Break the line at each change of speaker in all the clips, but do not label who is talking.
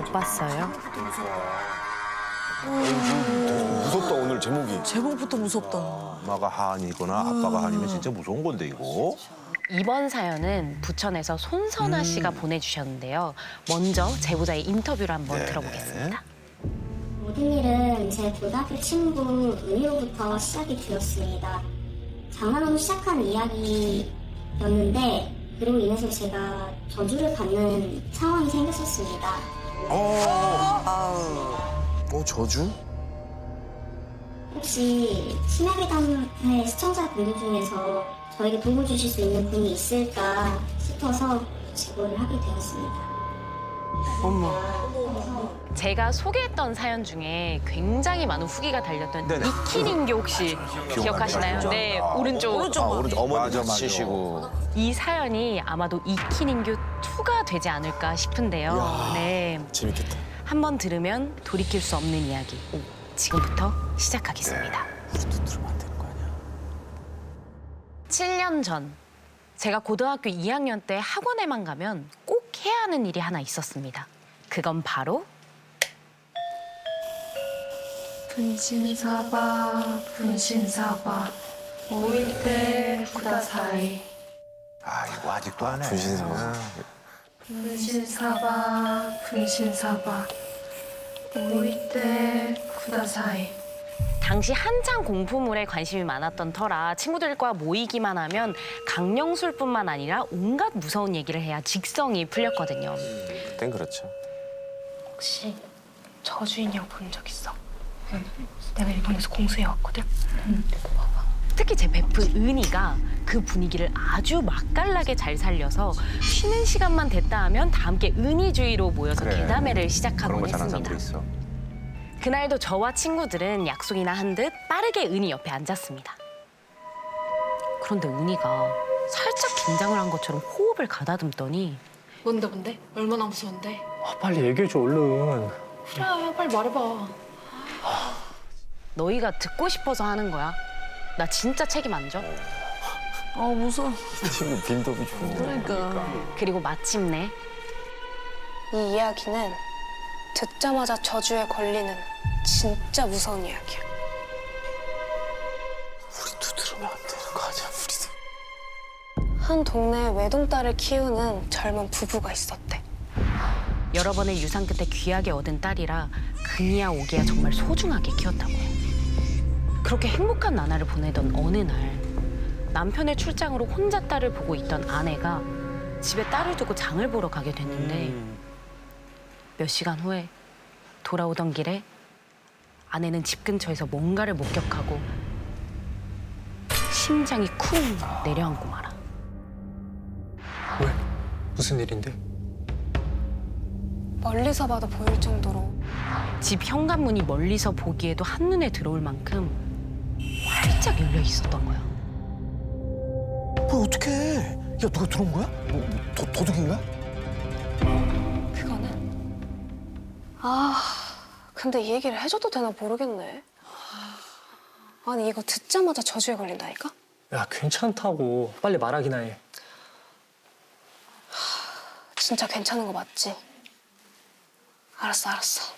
못 봤어요.
무섭다 오늘 제목이.
제목부터 무섭다.
엄마가 한이거나 아빠가 한이면 진짜 무서운 건데 이거.
이번 사연은 부천에서 손선아 씨가 보내주셨는데요. 먼저 제보자의 인터뷰를 한번
네네.
들어보겠습니다.
모든 일은 제 고등학교 친구 은희로부터 시작이 되었습니다. 장난으로 시작한 이야기였는데 그로 인해서 제가 저주를 받는 상황이 생겼었습니다.
저주?
혹시 심야괴담회 시청자분들 중에서 저에게 도움을 주실 수 있는 분이 있을까 싶어서 제보를 하게 되었습니다.
제가 소개했던 사연 중에 굉장히 많은 후기가 달렸던
네네.
이키린교 혹시 기억하시나요? 네, 오른쪽.
오른쪽
오른쪽 어머니
맞아, 맞아.
다치시고.
이 사연이 아마도 이키린교 2가 되지 않을까 싶은데요.
이야.
네,
재밌겠다.
한번 들으면 돌이킬 수 없는 이야기. 지금부터 시작하겠습니다.
우리도 들으면 안 되는 거 아니야?
7년 전 제가 고등학교 2학년 때 학원에만 가면 꼭 해야 하는 일이 하나 있었습니다. 그건 바로
분신사바 분신사바 오이테 쿠다사이
아 이거 아직도 안 해.
분신사바.
분신사바 분신사바 오이테 쿠다사이.
당시 한창 공포물에 관심이 많았던 터라 친구들과 모이기만 하면 강령술뿐만 아니라 온갖 무서운 얘기를 해야 직성이 풀렸거든요.
그땐 그렇죠.
혹시 저주인형 본 적 있어? 응. 내가 일본에서 공수해왔거든.
특히 제 베프 은희가 그 분위기를 아주 맛깔나게 잘 살려서 쉬는 시간만 됐다 하면 다 함께 은희주의로 모여서
그래.
괴담회를
그런
시작하곤
거 잘하는
했습니다.
사람도 있어.
그날도 저와 친구들은 약속이나 한 듯 빠르게 은희 옆에 앉았습니다. 그런데 은희가 살짝 긴장을 한 것처럼 호흡을 가다듬더니
뭔데? 얼마나 무서운데?
아, 빨리 얘기해줘 얼른.
그래, 빨리 말해봐.
너희가 듣고 싶어서 하는 거야. 나 진짜 책임 안 져.
무서워.
친구 빌드업이 좋은데.
그러니까.
그리고 마침내
이 이야기는 듣자마자 저주에 걸리는 진짜 무서운 이야기야.
우리도 들으면 안 되는 거 아니야? 우리도.
한 동네에 외동딸을 키우는 젊은 부부가 있었대.
여러 번의 유산 끝에 귀하게 얻은 딸이라 금이야 오기야 정말 소중하게 키웠다고 해. 그렇게 행복한 나날을 보내던 어느 날 남편의 출장으로 혼자 딸을 보고 있던 아내가 집에 딸을 두고 장을 보러 가게 됐는데 몇 시간 후에 돌아오던 길에 아내는 집 근처에서 뭔가를 목격하고 심장이 쿵 내려앉고 말아.
왜? 무슨 일인데?
멀리서 봐도 보일 정도로
집 현관문이 멀리서 보기에도 한눈에 들어올 만큼 활짝 열려 있었던 거야.
뭐 어떡해? 야 누가 들어온 거야? 도둑인가?
그거는 근데 이 얘기를 해줘도 되나 모르겠네. 아니 이거 듣자마자 저주에 걸린다니까?
야 괜찮다고. 빨리 말하기나 해.
진짜 괜찮은 거 맞지? 알았어.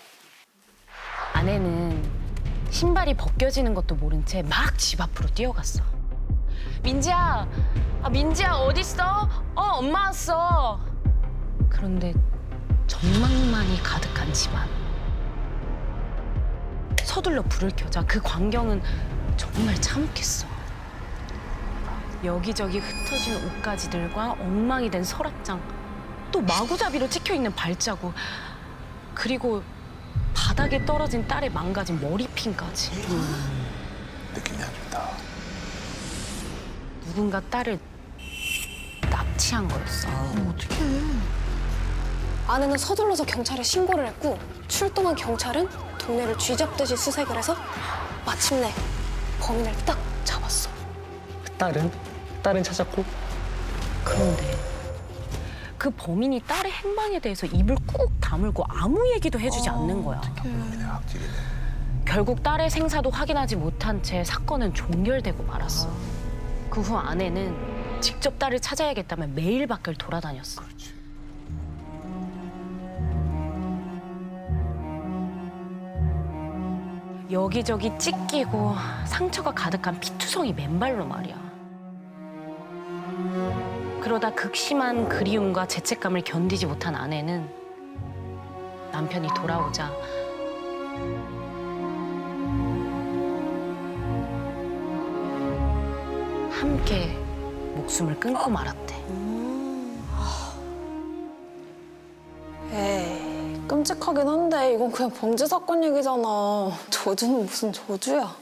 아내는 신발이 벗겨지는 것도 모른 채 막 집 앞으로 뛰어갔어. 민지야, 민지야 어딨어? 엄마 왔어. 그런데 전망만이 가득한 집안. 서둘러 불을 켜자 그 광경은 정말 참혹했어. 여기저기 흩어진 옷가지들과 엉망이 된 서랍장, 또 마구잡이로 찍혀있는 발자국, 그리고 바닥에 떨어진 딸의 망가진 머리핀까지.
느낌이 안 좋다.
누군가 딸을 납치한 거였어.
아내는 서둘러서 경찰에 신고를 했고 출동한 경찰은 동네를 쥐잡듯이 수색을 해서 마침내 범인을 딱 잡았어.
딸은 찾았고.
그런데 그 범인이 딸의 행방에 대해서 입을 꾹 다물고 아무 얘기도 해주지 않는 거야.
그냥 악질이네.
결국 딸의 생사도 확인하지 못한 채 사건은 종결되고 말았어. 그 후 아내는 직접 딸을 찾아야겠다며 매일 밖을 돌아다녔어. 여기저기 찢기고 상처가 가득한 피투성이 맨발로 말이야. 그러다 극심한 그리움과 죄책감을 견디지 못한 아내는 남편이 돌아오자 함께 목숨을 끊고 말았대.
에이, 끔찍하긴 한데 이건 그냥 범죄 사건 얘기잖아. 저주는 무슨 저주야.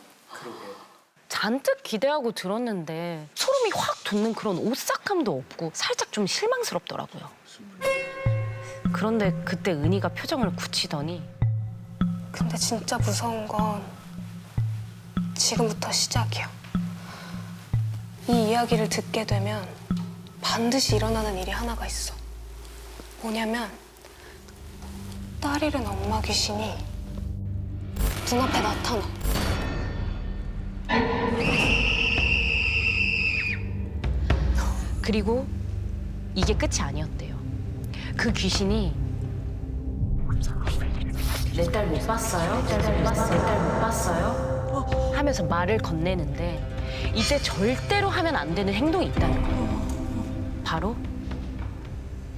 잔뜩 기대하고 들었는데 소름이 확 돋는 그런 오싹함도 없고 살짝 좀 실망스럽더라고요. 그런데 그때 은희가 표정을 굳히더니
근데 진짜 무서운 건 지금부터 시작이야. 이 이야기를 듣게 되면 반드시 일어나는 일이 하나가 있어. 뭐냐면 딸 잃은 엄마 귀신이 눈앞에 나타나.
그리고 이게 끝이 아니었대요. 그 귀신이 내 딸 못 봤어요? 내 딸 못 봤어요? 하면서 말을 건네는데 이때 절대로 하면 안 되는 행동이 있다는 거예요. 바로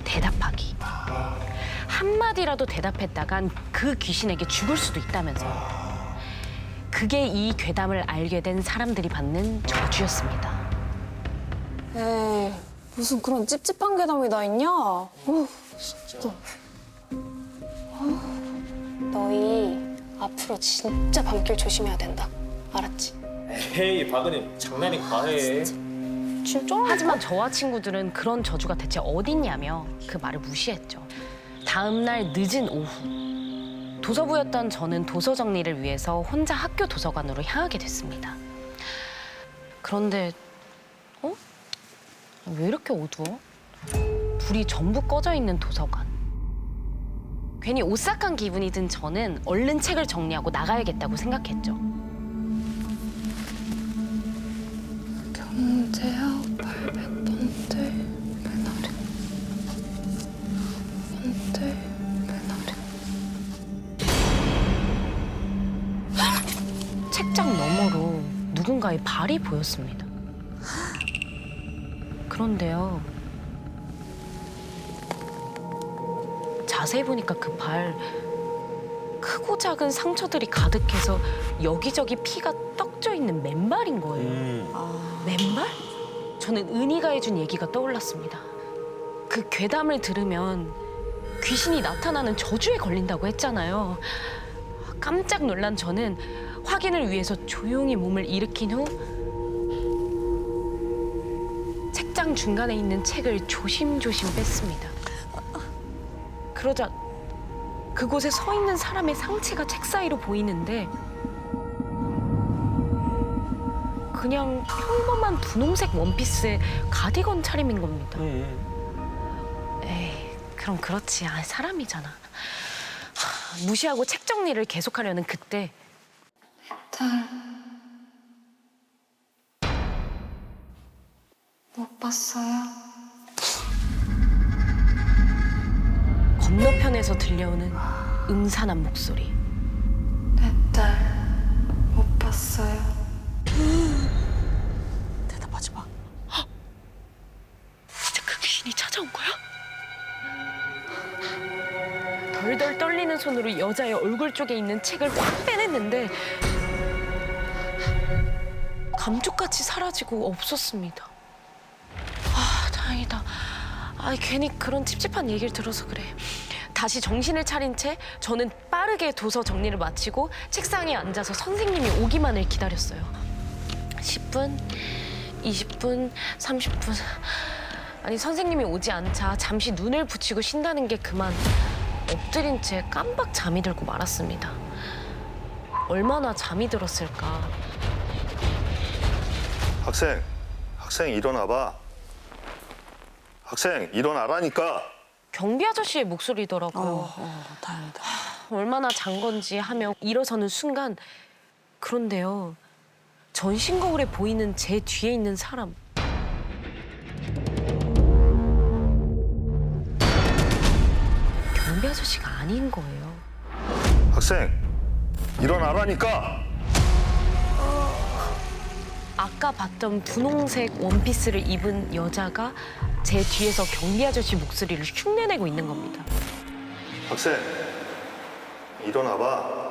대답하기. 한마디라도 대답했다간 그 귀신에게 죽을 수도 있다면서요. 그게 이 괴담을 알게 된 사람들이 받는 저주였습니다.
에이, 무슨 그런 찝찝한 괴담이 다 있냐? 진짜. 너희 앞으로 진짜 밤길 조심해야 된다. 알았지?
에이 박은희 장난이 과해.
진짜?
하지만 저와 친구들은 그런 저주가 대체 어딨냐며 그 말을 무시했죠. 다음 날 늦은 오후 도서부였던 저는 도서 정리를 위해서 혼자 학교 도서관으로 향하게 됐습니다. 그런데 왜 이렇게 어두워? 불이 전부 꺼져 있는 도서관. 괜히 오싹한 기분이 든 저는 얼른 책을 정리하고 나가야겠다고 생각했죠.
경제학 800번째 배나리. 번째 배나리.
책장 너머로 누군가의 발이 보였습니다. 그런데요. 자세히 보니까 그 발 크고 작은 상처들이 가득해서 여기저기 피가 떡져 있는 맨발인 거예요. 맨발? 저는 은희가 해준 얘기가 떠올랐습니다. 그 괴담을 들으면 귀신이 나타나는 저주에 걸린다고 했잖아요. 깜짝 놀란 저는 확인을 위해서 조용히 몸을 일으킨 후 책장 중간에 있는 책을 조심조심 뺐습니다. 그러자 그곳에 서 있는 사람의 상체가 책 사이로 보이는데 그냥 평범한 분홍색 원피스에 가디건 차림인 겁니다. 에이, 그럼 그렇지. 사람이잖아. 무시하고 책 정리를 계속하려는 그때
딸. 못 봤어요?
건너편에서 들려오는 음산한 목소리.
내 딸 못 봤어요?
대답하지 마.
진짜 그 귀신이 찾아온 거야? 덜덜 떨리는 손으로 여자의 얼굴 쪽에 있는 책을 확 빼냈는데 감쪽같이 사라지고 없었습니다. 다행이다. 괜히 그런 찝찝한 얘기를 들어서 그래. 다시 정신을 차린 채 저는 빠르게 도서 정리를 마치고 책상에 앉아서 선생님이 오기만을 기다렸어요. 10분, 20분, 30분. 아니 선생님이 오지 않자 잠시 눈을 붙이고 쉰다는 게 그만 엎드린 채 깜박 잠이 들고 말았습니다. 얼마나 잠이 들었을까.
학생 일어나봐. 학생 일어나라니까.
경비 아저씨의 목소리더라고요.
다행이다.
얼마나 잔 건지 하며 일어서는 순간 그런데요. 전신 거울에 보이는 제 뒤에 있는 사람. 경비 아저씨가 아닌 거예요.
학생 일어나라니까.
아까 봤던 분홍색 원피스를 입은 여자가 제 뒤에서 경비 아저씨 목소리를 흉내내고 있는 겁니다.
학생, 일어나봐.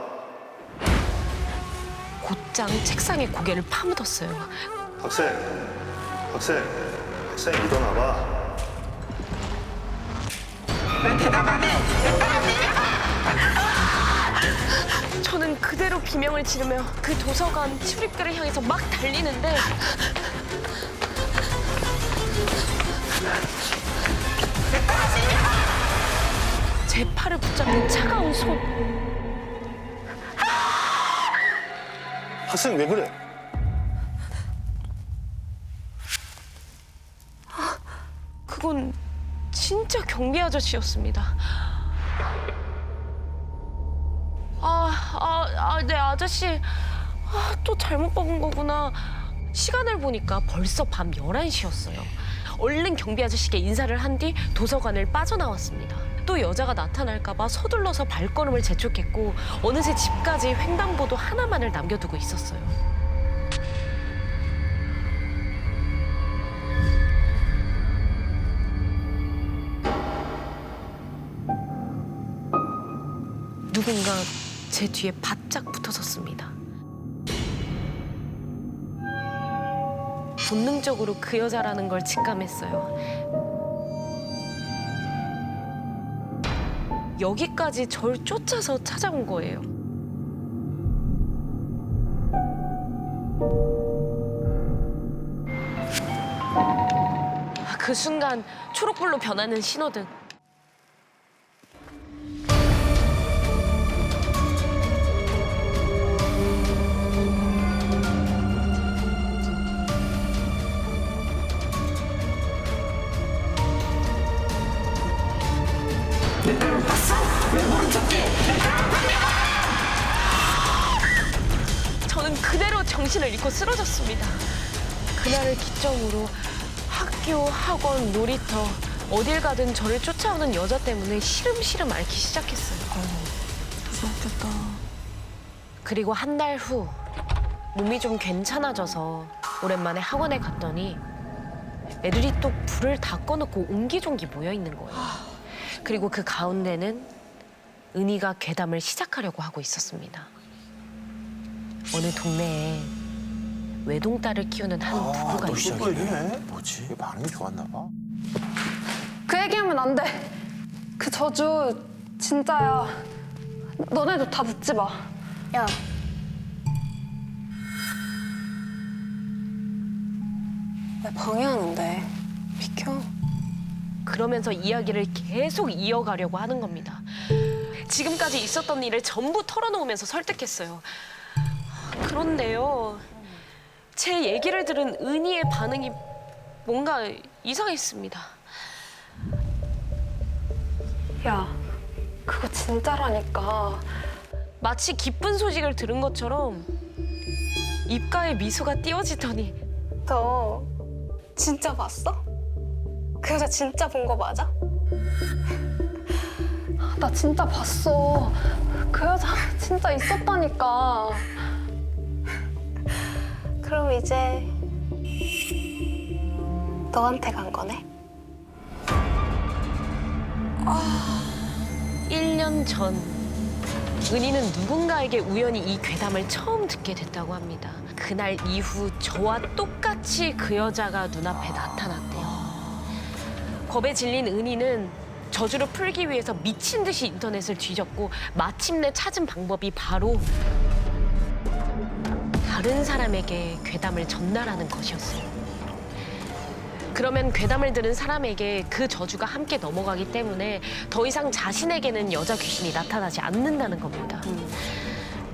곧장 책상에 고개를 파묻었어요.
학생 일어나봐.
저는 그대로 비명을 지르며 그 도서관 출입구를 향해서 막 달리는데 제 팔을 붙잡는 차가운 손.
학생 왜 그래?
그건 진짜 경비 아저씨였습니다. 네, 아저씨. 또 잘못 뽑은 거구나. 시간을 보니까 벌써 밤 11시였어요. 얼른 경비 아저씨께 인사를 한 뒤 도서관을 빠져나왔습니다. 또 여자가 나타날까 봐 서둘러서 발걸음을 재촉했고 어느새 집까지 횡단보도 하나만을 남겨두고 있었어요. 누군가 제 뒤에 바짝 붙어섰습니다. 본능적으로 그 여자라는 걸 직감했어요. 여기까지 절 쫓아서 찾아온 거예요. 그 순간 초록불로 변하는 신호등. 저는 그대로 정신을 잃고 쓰러졌습니다. 그날을 기점으로 학교, 학원, 놀이터 어딜 가든 저를 쫓아오는 여자 때문에 시름시름 앓기 시작했어요.
무섭겠다.
그리고 한 달 후 몸이 좀 괜찮아져서 오랜만에 학원에 갔더니 애들이 또 불을 다 꺼놓고 옹기종기 모여 있는 거예요. 그리고 그 가운데는 은희가 괴담을 시작하려고 하고 있었습니다. 어느 동네에 외동딸을 키우는 한 부부가
또
있었어요.
시작이네. 뭐지? 이게 반응이 좋았나 봐.
그 얘기하면 안 돼. 그 저주 진짜야. 너네도 다 듣지 마.
야,
왜 방해하는데? 비켜.
그러면서 이야기를 계속 이어가려고 하는 겁니다. 지금까지 있었던 일을 전부 털어놓으면서 설득했어요. 그런데요, 제 얘기를 들은 은희의 반응이 뭔가 이상했습니다.
야, 그거 진짜라니까.
마치 기쁜 소식을 들은 것처럼 입가에 미소가 띄어지더니
너 진짜 봤어? 그 여자 진짜 본 거 맞아? 나 진짜 봤어. 그 여자 진짜 있었다니까. 그럼 이제 너한테 간 거네?
1년 전 은희는 누군가에게 우연히 이 괴담을 처음 듣게 됐다고 합니다. 그날 이후 저와 똑같이 그 여자가 눈앞에 나타났대요. 겁에 질린 은희는 저주를 풀기 위해서 미친 듯이 인터넷을 뒤졌고 마침내 찾은 방법이 바로 다른 사람에게 괴담을 전달하는 것이었어요. 그러면 괴담을 들은 사람에게 그 저주가 함께 넘어가기 때문에 더 이상 자신에게는 여자 귀신이 나타나지 않는다는 겁니다.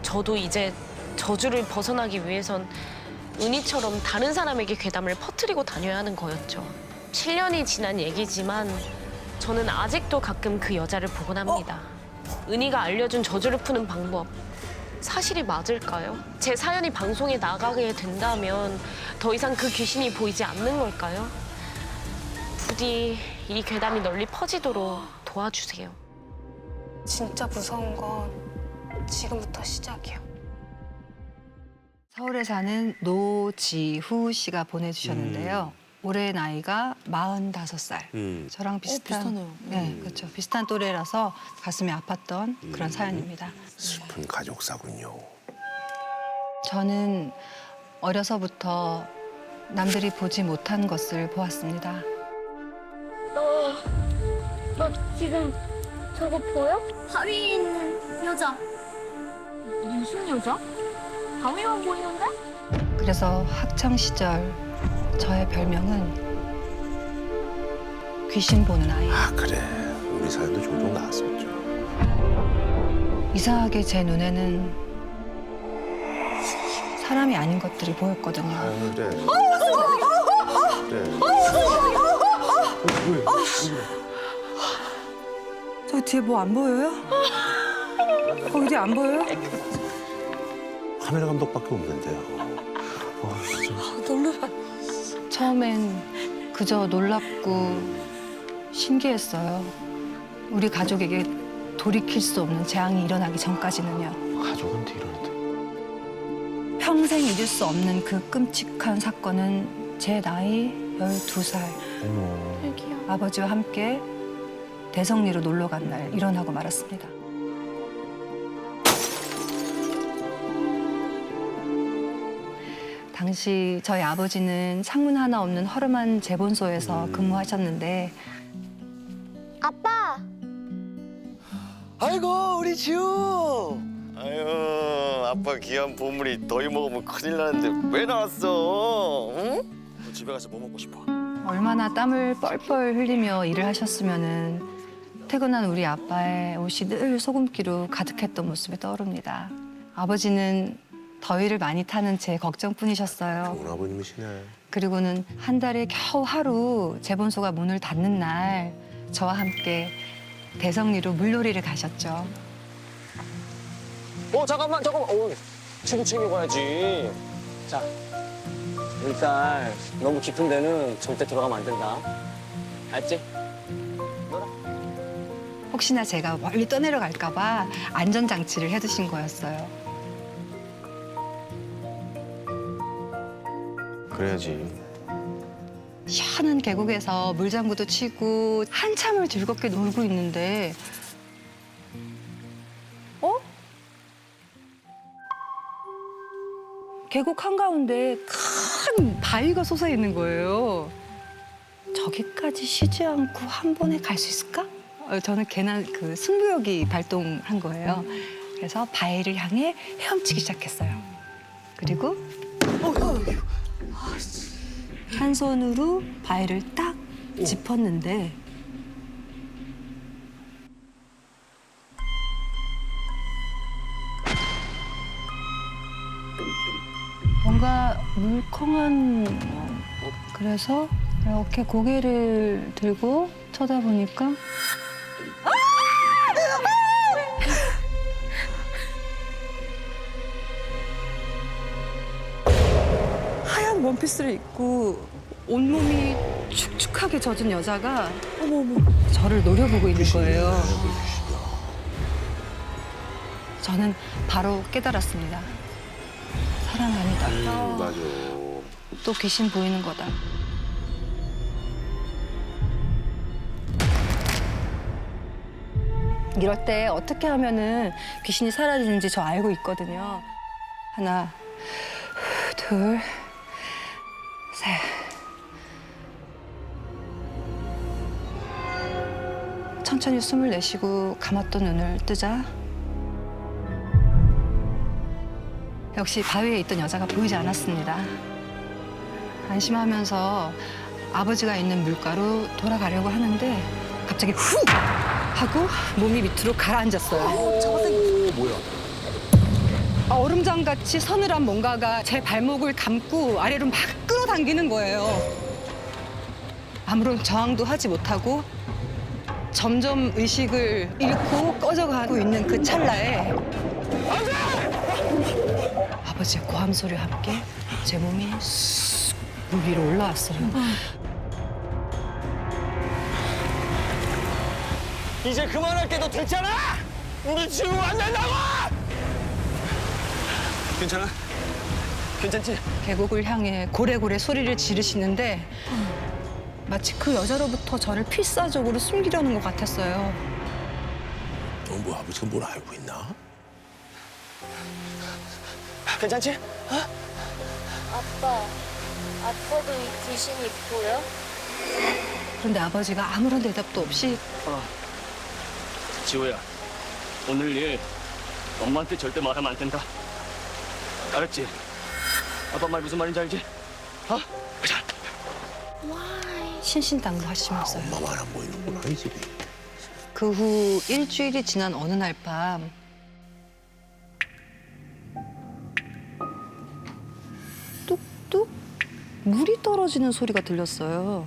저도 이제 저주를 벗어나기 위해선 은희처럼 다른 사람에게 괴담을 퍼뜨리고 다녀야 하는 거였죠. 7년이 지난 얘기지만 저는 아직도 가끔 그 여자를 보곤 합니다. 은희가 알려준 저주를 푸는 방법, 사실이 맞을까요? 제 사연이 방송에 나가게 된다면 더 이상 그 귀신이 보이지 않는 걸까요? 부디 이 괴담이 널리 퍼지도록 도와주세요.
진짜 무서운 건 지금부터 시작이야.
서울에 사는 노지후 씨가 보내주셨는데요. 올해 나이가 45살. 저랑 비슷한,
비슷하네요.
네, 그렇죠. 비슷한 또래라서 가슴이 아팠던 그런 사연입니다.
슬픈 가족사군요.
저는 어려서부터 남들이 보지 못한 것을 보았습니다.
너 지금 저거 보여? 바위에 있는 여자. 무슨 여자? 바위만 보이는데?
그래서 학창 시절 저의 별명은 귀신 보는 아이.
아 그래. 우리 사연도 종종 나왔었죠.
이상하게 제 눈에는 사람이 아닌 것들이 보였거든요.
아유 그래. 그래.
저 뒤에 뭐 안 보여요? 거기 뒤에 안 보여요?
카메라 감독밖에 없는데요.
놀라.
처음엔 그저 놀랍고 신기했어요. 우리 가족에게 돌이킬 수 없는 재앙이 일어나기 전까지는요.
가족한테 이러는데.
평생 잊을 수 없는 그 끔찍한 사건은 제 나이 12살.
어머.
아버지와 함께 대성리로 놀러 간 날 일어나고 말았습니다. 당시 저희 아버지는 창문 하나 없는 허름한 재본소에서 근무하셨는데
아빠!
아이고 우리 지우. 아유 아빠 귀한 보물이 더위 먹으면 큰일 나는데 왜 나왔어? 응? 너 집에 가서 뭐 먹고 싶어?
얼마나 땀을 뻘뻘 흘리며 일을 하셨으면은 퇴근한 우리 아빠의 옷이 늘 소금기로 가득했던 모습이 떠오릅니다. 아버지는 더위를 많이 타는 제 걱정뿐이셨어요.
좋은 아버님이시네.
그리고는 한 달에 겨우 하루 재본소가 문을 닫는 날 저와 함께 대성리로 물놀이를 가셨죠.
잠깐만. 친구 챙겨가야지. 자, 일단 너무 깊은 데는 절대 들어가면 안 된다. 알지?
혹시나 제가 멀리 떠내려갈까 봐 안전장치를 해두신 거였어요.
그래야지.
시원한 계곡에서 물장구도 치고 한참을 즐겁게 놀고 있는데 계곡 한가운데 큰 바위가 솟아 있는 거예요. 저기까지 쉬지 않고 한 번에 갈 수 있을까? 저는 괜한 그 승부욕이 발동한 거예요. 그래서 바위를 향해 헤엄치기 시작했어요. 그리고 한 손으로 바위를 딱 짚었는데 뭔가 물컹한 그래서 이렇게 고개를 들고 쳐다보니까 하얀 원피스를 입고 온몸이 축축하게 젖은 여자가 저를 노려보고 있는 거예요. 저는 바로 깨달았습니다. 사람 아니다.
맞아.
또 귀신 보이는 거다. 이럴 때 어떻게 하면은 귀신이 사라지는지 저 알고 있거든요. 하나, 둘, 셋. 천천히 숨을 내쉬고 감았던 눈을 뜨자 역시 바위에 있던 여자가 보이지 않았습니다. 안심하면서 아버지가 있는 물가로 돌아가려고 하는데 갑자기 후! 하고 몸이 밑으로 가라앉았어요.
뭐야?
얼음장같이 서늘한 뭔가가 제 발목을 감고 아래로 막 끌어당기는 거예요. 아무런 저항도 하지 못하고 점점 의식을 잃고 꺼져가고 있는 그 찰나에 아버지의 고함 소리와 함께 제 몸이 쑥 물 위로 올라왔어요.
이제 그만할 때도 됐잖아! 우리 지우 안 된다고! 괜찮아? 괜찮지?
계곡을 향해 고래고래 소리를 지르시는데 마치 그 여자로부터 저를 필사적으로 숨기려는 것 같았어요.
뭐 아버지가 뭘 알고 있나?
괜찮지?
아빠도 이 귀신이 보여?
그런데 아버지가 아무런 대답도 없이
지호야, 오늘 일 엄마한테 절대 말하면 안 된다. 알았지? 아빠 말 무슨 말인지 알지? 어? 자.
신신당부하시면서요.
엄마만 안 보이는구나 이 집이.
그 후 일주일이 지난 어느 날 밤 뚝뚝 물이 떨어지는 소리가 들렸어요.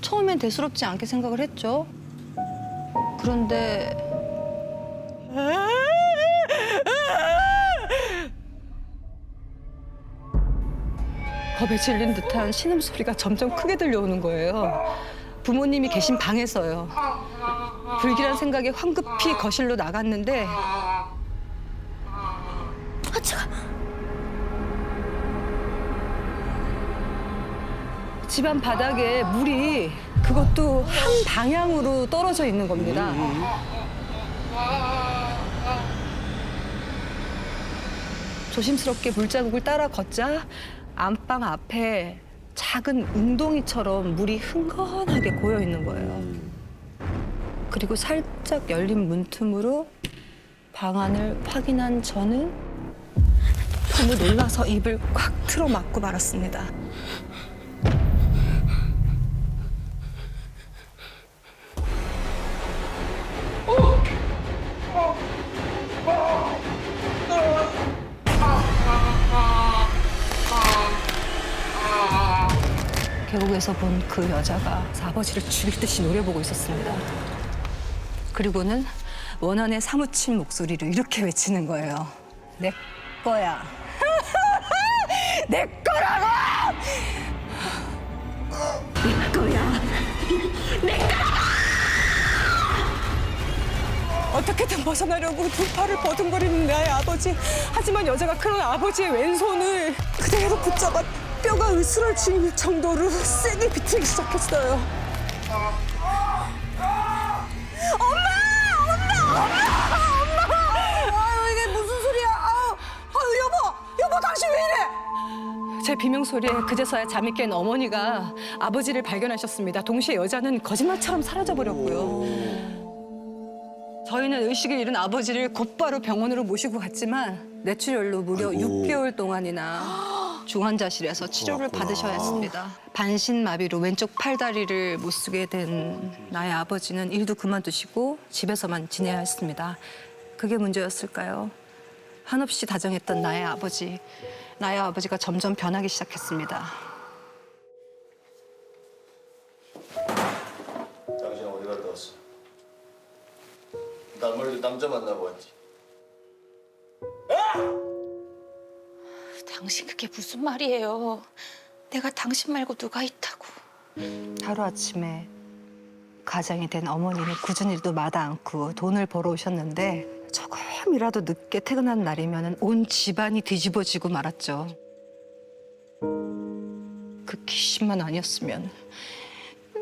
처음엔 대수롭지 않게 생각을 했죠. 그런데 겁에 질린 듯한 신음소리가 점점 크게 들려오는 거예요. 부모님이 계신 방에서요. 불길한 생각에 황급히 거실로 나갔는데 집안 바닥에 물이 그것도 한 방향으로 떨어져 있는 겁니다. 조심스럽게 물자국을 따라 걷자 안방 앞에 작은 웅덩이처럼 물이 흥건하게 고여 있는 거예요. 그리고 살짝 열린 문틈으로 방 안을 확인한 저는 너무 놀라서 입을 꽉 틀어 막고 말았습니다. 계곡에서 본 그 여자가 아버지를 죽일 듯이 노려보고 있었습니다. 그리고는 원한에 사무친 목소리로 이렇게 외치는 거예요. 내 거야. 내 거라고! 내 거야. 내 거라고! 어떻게든 벗어나려고 두 팔을 버둥거리는 나의 아버지. 하지만 여자가 그런 아버지의 왼손을 그대로 붙잡아 뼈가 으스러질 정도로 세게 비틀기 시작했어요. 이게 무슨 소리야? 여보, 당신 왜 이래? 제 비명 소리에 그제서야 잠이 깬 어머니가 아버지를 발견하셨습니다. 동시에 여자는 거짓말처럼 사라져버렸고요. 저희는 의식을 잃은 아버지를 곧바로 병원으로 모시고 갔지만 뇌출혈로 무려 6개월 동안이나 중환자실에서 치료를 받으셔야 했습니다. 반신마비로 왼쪽 팔다리를 못 쓰게 된 나의 아버지는 일도 그만두시고 집에서만 지내야 했습니다. 그게 문제였을까요? 한없이 다정했던 나의 아버지가 점점 변하기 시작했습니다.
당신 어디 갔다 왔어? 나 멀리 남자 만나고 왔지.
당신 그게 무슨 말이에요? 내가 당신 말고 누가 있다고.
하루아침에 가장이 된 어머니는 굳은 일도 마다 않고 돈을 벌어오셨는데 조금이라도 늦게 퇴근한 날이면 온 집안이 뒤집어지고 말았죠. 그 귀신만 아니었으면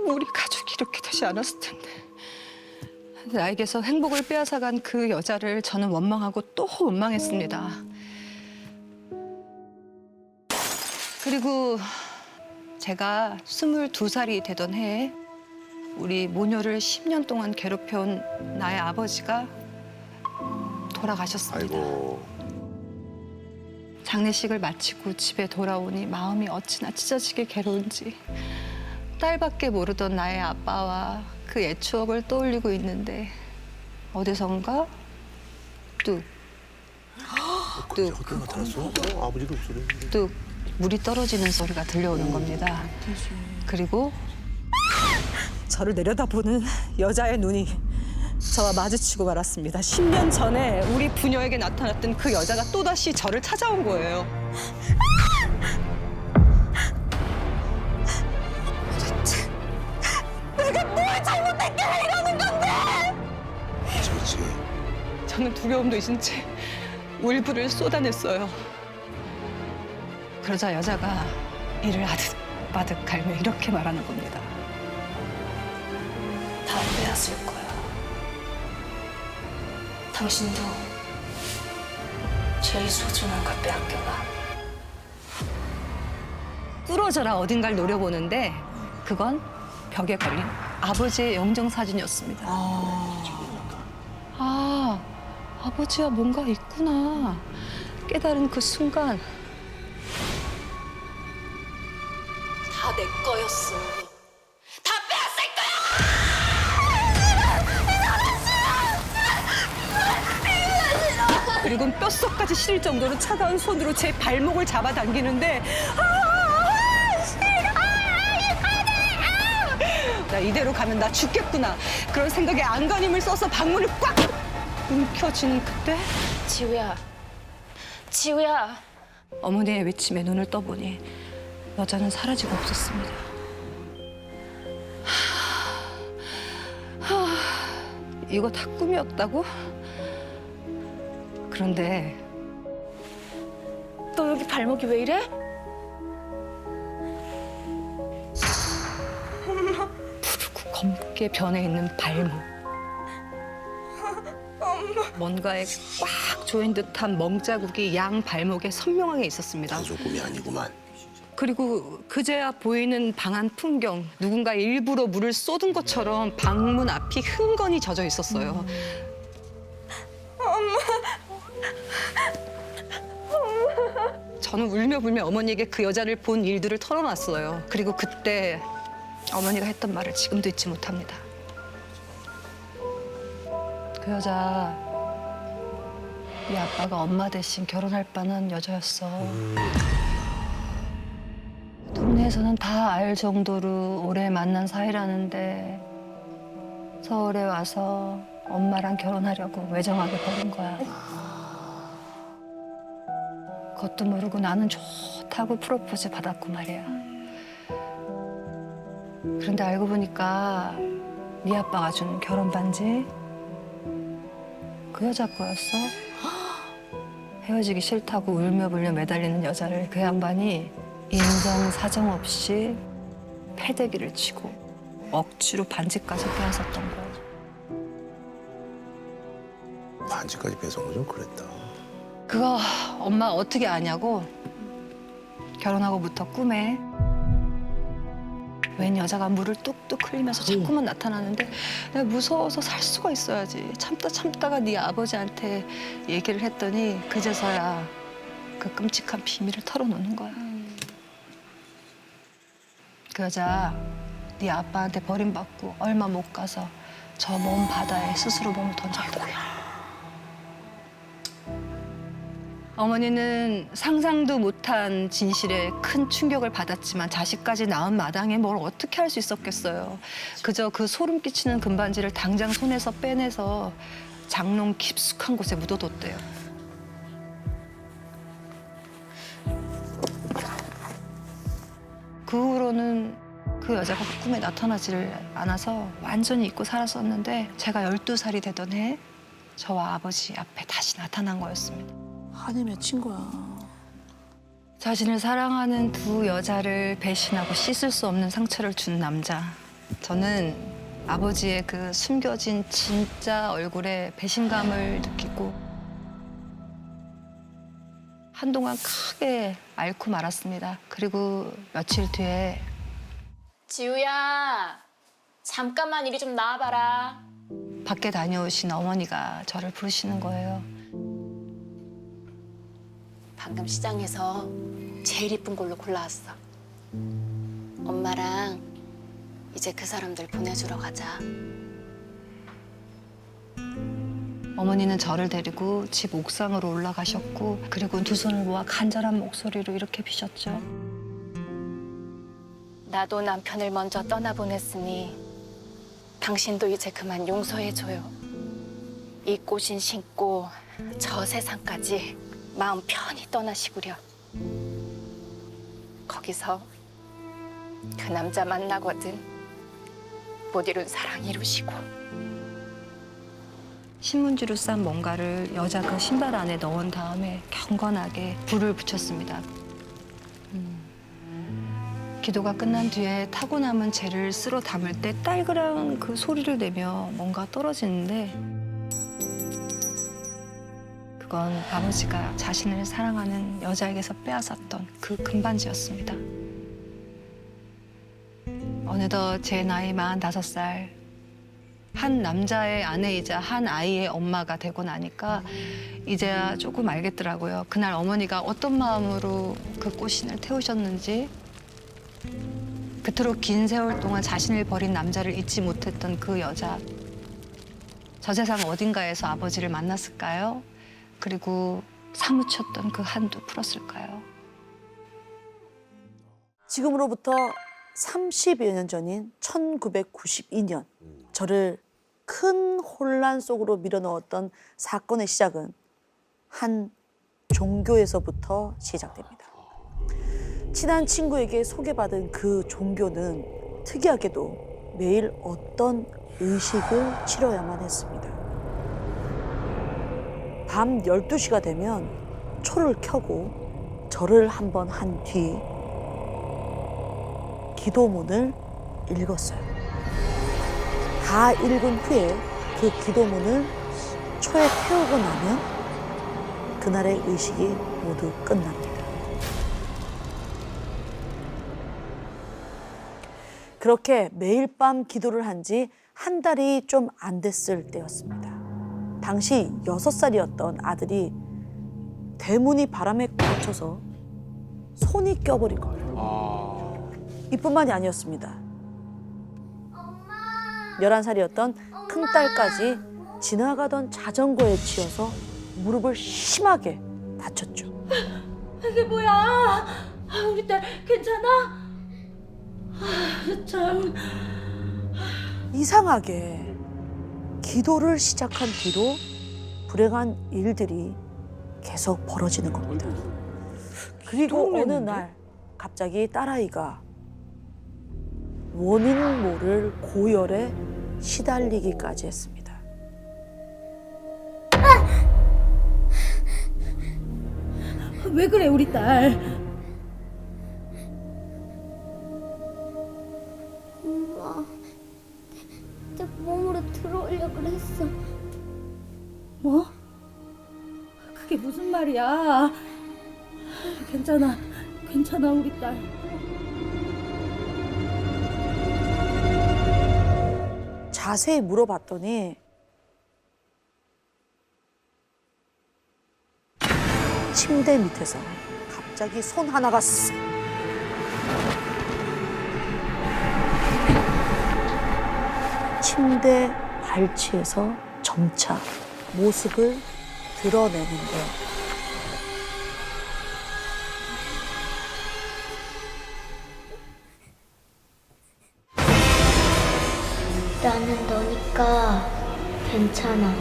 우리 가족이 이렇게 되지 않았을 텐데. 나에게서 행복을 빼앗아간 그 여자를 저는 원망하고 또 원망했습니다. 그리고 제가 22살이 되던 해에 우리 모녀를 10년 동안 괴롭혀온 나의 아버지가 돌아가셨습니다.
아이고.
장례식을 마치고 집에 돌아오니 마음이 어찌나 찢어지게 괴로운지 딸밖에 모르던 나의 아빠와 그 옛 추억을 떠올리고 있는데 어디선가 뚝
어떻게 나타났어? 아버지도 목소리.
뚝 물이 떨어지는 소리가 들려오는 겁니다. 그리고 저를 내려다보는 여자의 눈이 저와 마주치고 말았습니다. 10년 전에 우리 부녀에게 나타났던 그 여자가 또다시 저를 찾아온 거예요. 도대체 내가 뭘 잘못했길래 이러는 건데?
그렇지.
저는 두려움도 잊은 채 울분을 쏟아냈어요. 그러자 여자가 이를 아득바득 갈며 이렇게 말하는 겁니다.
다 빼앗을 거야. 당신도 제일 소중한 걸 빼앗겨가.
뚫어져라 어딘가를 노려보는데 그건 벽에 걸린 아버지의 영정사진이었습니다. 아, 아버지와 뭔가 있구나. 깨달은 그 순간
다 내 거였어. 다 빼앗을 거야!
그리고 뼛속까지 시릴 정도로 차가운 손으로 제 발목을 잡아당기는데 나 이대로 가면 나 죽겠구나. 그런 생각에 안간힘을 써서 방문을 꽉 움켜쥐는 그때
지우야, 지우야.
어머니의 외침에 눈을 떠보니 여자는 사라지고 없었습니다. 이거 다 꿈이었다고? 그런데
너 여기 발목이 왜 이래?
푸르고 검게 변해 있는 발목. 뭔가에 꽉 조인 듯한 멍자국이 양 발목에 선명하게 있었습니다.
꿈이 아니구만.
그리고 그제야 보이는 방안 풍경, 누군가 일부러 물을 쏟은 것처럼 방문 앞이 흥건히 젖어 있었어요. 저는 울며 불며 어머니에게 그 여자를 본 일들을 털어놨어요. 그리고 그때 어머니가 했던 말을 지금도 잊지 못합니다. 그 여자, 네 아빠가 엄마 대신 결혼할 뻔한 여자였어. 동네에서는 다 알 정도로 오래 만난 사이라는데 서울에 와서 엄마랑 결혼하려고 외정하게 버린 거야. 그것도 모르고 나는 좋다고 프로포즈 받았고 말이야. 그런데 알고 보니까 네 아빠가 준 결혼 반지 그 여자 거였어. 헤어지기 싫다고 울며 불며 매달리는 여자를 그 양반이 인정 사정 없이 패대기를 치고 억지로 반지까지 빼앗았던 거야.
반지까지 뺏은 거 좀 그랬다.
그거 엄마 어떻게 아냐고? 결혼하고부터 꿈에 웬 여자가 물을 뚝뚝 흘리면서 자꾸만 나타나는데 내가 무서워서 살 수가 있어야지. 참다가 네 아버지한테 얘기를 했더니 그제서야 그 끔찍한 비밀을 털어놓는 거야. 그 여자 네 아빠한테 버림받고 얼마 못 가서 저 먼 바다에 스스로 몸을 던졌다. 어머니는 상상도 못한 진실에 큰 충격을 받았지만 자식까지 낳은 마당에 뭘 어떻게 할 수 있었겠어요. 그저 그 소름 끼치는 금반지를 당장 손에서 빼내서 장롱 깊숙한 곳에 묻어뒀대요. 그 후로는 그 여자가 꿈에 나타나지를 않아서 완전히 잊고 살았었는데 제가 12살이 되던 해 저와 아버지 앞에 다시 나타난 거였습니다.
한이 맺힌 거야.
자신을 사랑하는 두 여자를 배신하고 씻을 수 없는 상처를 준 남자. 저는 아버지의 그 숨겨진 진짜 얼굴에 배신감을 느끼고 한동안 크게 앓고 말았습니다. 그리고 며칠 뒤에
지우야, 잠깐만 이리 좀 나와봐라.
밖에 다녀오신 어머니가 저를 부르시는 거예요.
방금 시장에서 제일 이쁜 걸로 골라왔어. 엄마랑 이제 그 사람들 보내주러 가자.
어머니는 저를 데리고 집 옥상으로 올라가셨고 그리고 두 손을 모아 간절한 목소리로 이렇게 비셨죠.
나도 남편을 먼저 떠나보냈으니 당신도 이제 그만 용서해줘요. 이 꽃인 신고 저 세상까지 마음 편히 떠나시구려. 거기서 그 남자 만나거든 못 이룬 사랑 이루시고.
신문지로 싼 뭔가를 여자 그 신발 안에 넣은 다음에 경건하게 불을 붙였습니다. 기도가 끝난 뒤에 타고 남은 재를 쓸어 담을 때 딸그랑 그 소리를 내며 뭔가 떨어지는데 그건 아버지가 자신을 사랑하는 여자에게서 빼앗았던 그 금반지였습니다. 어느덧 제 나이 45살, 한 남자의 아내이자 한 아이의 엄마가 되고 나니까 이제야 조금 알겠더라고요. 그날 어머니가 어떤 마음으로 그 꽃신을 태우셨는지, 그토록 긴 세월 동안 자신을 버린 남자를 잊지 못했던 그 여자. 저 세상 어딘가에서 아버지를 만났을까요? 그리고 사무쳤던 그 한도 풀었을까요?
지금으로부터 30여 년 전인 1992년 저를 큰 혼란 속으로 밀어넣었던 사건의 시작은 한 종교에서부터 시작됩니다. 친한 친구에게 소개받은 그 종교는 특이하게도 매일 어떤 의식을 치러야만 했습니다. 밤 12시가 되면 초를 켜고 절을 한번 한 뒤 기도문을 읽었어요. 다 읽은 후에 그 기도문을 초에 태우고 나면 그날의 의식이 모두 끝납니다. 그렇게 매일 밤 기도를 한 지 한 달이 좀 안 됐을 때였습니다. 당시 6살이었던 아들이 대문이 바람에 꽂혀서 손이 껴버린 거예요. 이뿐만이 아니었습니다. 11살이었던 큰딸까지 지나가던 자전거에 치여서 무릎을 심하게 다쳤죠.
이게 뭐야? 우리 딸 괜찮아? 참.
이상하게 기도를 시작한 뒤로 불행한 일들이 계속 벌어지는 겁니다. 그리고 어느 날 갑자기 딸아이가 원인 모를 고열에 시달리기까지 했습니다.
왜 그래 우리 딸?
엄마, 내 몸으로 들어오려고 그랬어.
뭐? 그게 무슨 말이야? 괜찮아, 괜찮아 우리 딸.
자세히 물어봤더니 침대 밑에서 갑자기 손 하나가 쓱 침대 발치에서 점차 모습을 드러내는데
나는 너니까 괜찮아.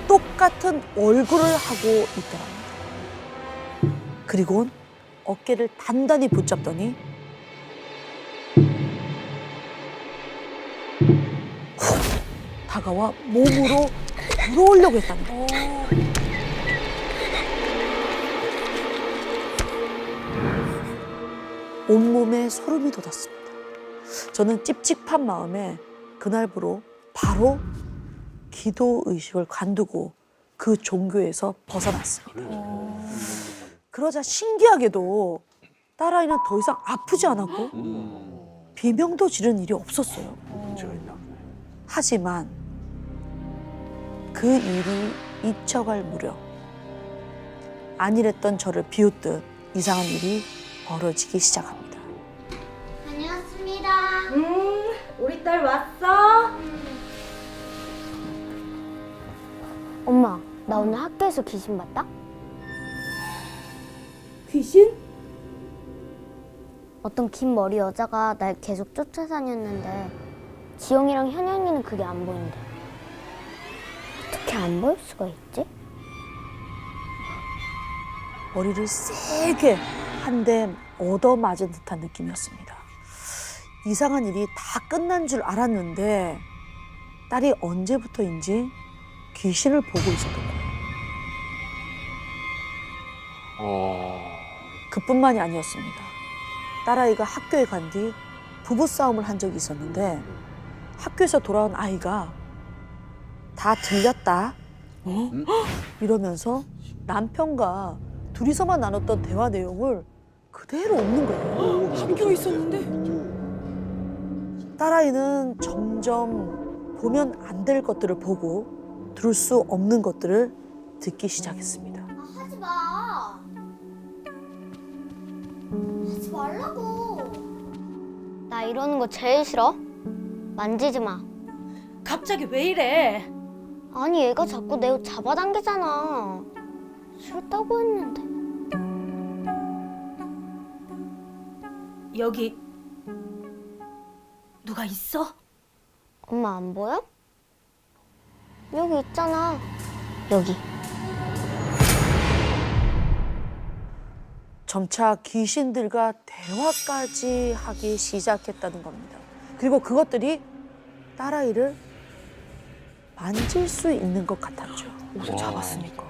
똑같은 얼굴을 하고 있더랍니다. 그리고 어깨를 단단히 붙잡더니 훅 다가와 몸으로 들어오려고 했다는 거예요. 온몸에 소름이 돋았습니다. 저는 찝찝한 마음에 그날부로 바로 기도 의식을 관두고 그 종교에서 벗어났습니다. 그러자 신기하게도 딸아이는 더 이상 아프지 않았고 비명도 지르는 일이 없었어요. 하지만 그 일이 잊혀갈 무렵 안일했던 저를 비웃듯 이상한 일이 벌어지기 시작합니다.
다녀왔습니다.
우리 딸 왔어?
엄마, 나 오늘 학교에서 귀신 봤다?
귀신?
어떤 긴 머리 여자가 날 계속 쫓아다녔는데 지영이랑 현영이는 그게 안 보인대. 어떻게 안 보일 수가 있지?
머리를 세게 한 대 얻어맞은 듯한 느낌이었습니다. 이상한 일이 다 끝난 줄 알았는데 딸이 언제부터인지 귀신을 보고 있었던 거예요. 그뿐만이 아니었습니다. 딸아이가 학교에 간 뒤 부부싸움을 한 적이 있었는데 학교에서 돌아온 아이가 다 들렸다 이러면서 남편과 둘이서만 나눴던 대화 내용을 그대로 옮는 거예요.
학교에 있었는데?
딸아이는 점점 보면 안 될 것들을 보고 들을 수 없는 것들을 듣기 시작했습니다.
하지 마. 하지 말라고. 나 이러는 거 제일 싫어. 만지지 마.
갑자기 왜 이래?
아니 얘가 자꾸 내 옷 잡아당기잖아. 싫다고 했는데.
여기 누가 있어?
엄마 안 보여? 여기 있잖아. 여기.
점차 귀신들과 대화까지 하기 시작했다는 겁니다. 그리고 그것들이 딸아이를 만질 수 있는 것 같았죠.
옷을 잡았으니까.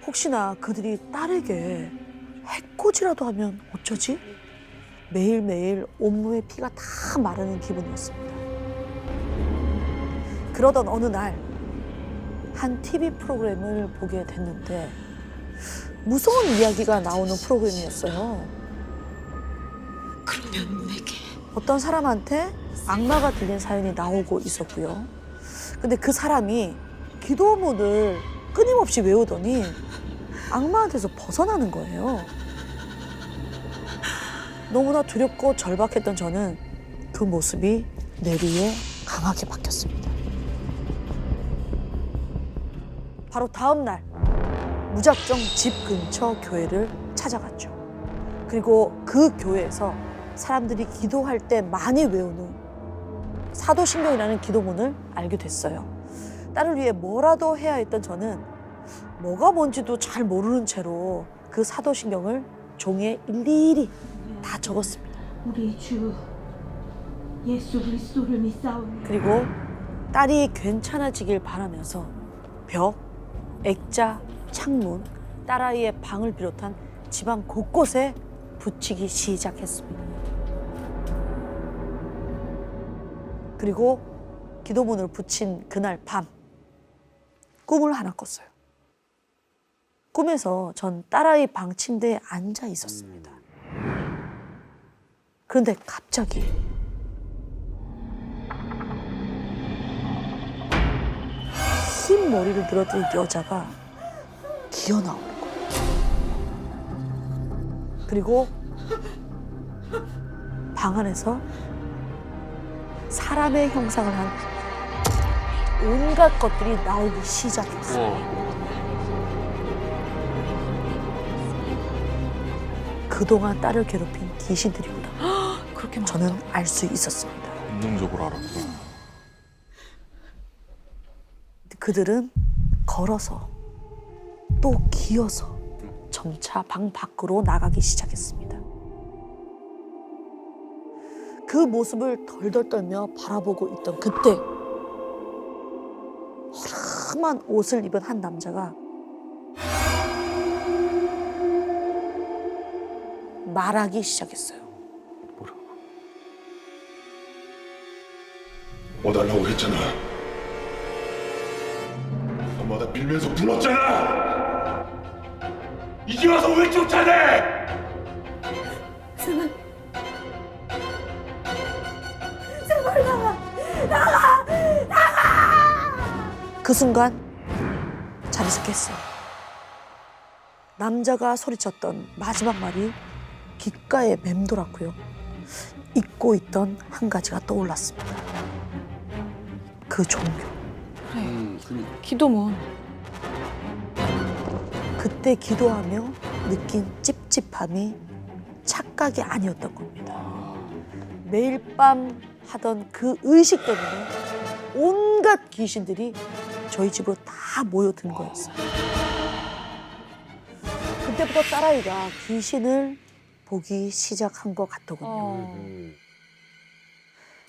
혹시나 그들이 딸에게 해코지라도 하면 어쩌지? 매일매일 온몸에 피가 다 마르는 기분이었습니다. 그러던 어느 날 한 TV 프로그램을 보게 됐는데 무서운 이야기가 나오는 프로그램이었어요.
그러면 내게.
어떤 사람한테 악마가 들린 사연이 나오고 있었고요. 근데 그 사람이 기도문을 끊임없이 외우더니 악마한테서 벗어나는 거예요. 너무나 두렵고 절박했던 저는 그 모습이 내리에 강하게 바뀌었습니다. 바로 다음 날 무작정 집 근처 교회를 찾아갔죠. 그리고 그 교회에서 사람들이 기도할 때 많이 외우는 사도신경이라는 기도문을 알게 됐어요. 딸을 위해 뭐라도 해야 했던 저는 뭐가 뭔지도 잘 모르는 채로 그 사도신경을 종이에 일일이 다 적었습니다.
우리 주 예수 그리스도를 믿사오니
그리고 딸이 괜찮아지길 바라면서 벽, 액자, 창문, 딸아이의 방을 비롯한 집안 곳곳에 붙이기 시작했습니다. 그리고 기도문을 붙인 그날 밤 꿈을 하나 꿨어요. 꿈에서 전 딸아이 방 침대에 앉아 있었습니다. 그런데 갑자기 흰 머리를 늘어뜨린 여자가 기어 나오는 거예요. 그리고 방 안에서 사람의 형상을 한 온갖 것들이 나오기 시작했어요. 그동안 딸을 괴롭힌 귀신들이구나.
그렇게
저는 알 수 있었습니다.
본능적으로 알았구나.
그들은 걸어서 또 기어서 점차 방 밖으로 나가기 시작했습니다. 그 모습을 덜덜 떨며 바라보고 있던 그때 허름한 옷을 입은 한 남자가 말하기 시작했어요.
와달라고 했잖아. 엄마가 빌면서 불렀잖아. 이제 와서 왜 쫓아내?
그 순간 잠에서 깼어요. 남자가 소리쳤던 마지막 말이 귓가에 맴돌았고요. 잊고 있던 한 가지가 떠올랐습니다. 그 종교.
기도문.
그때 기도하며 느낀 찝찝함이 착각이 아니었던 겁니다. 매일 밤 하던 그 의식 때문에 온갖 귀신들이 저희 집으로 다 모여든 거였어요. 그때부터 딸아이가 귀신을 보기 시작한 것 같더군요.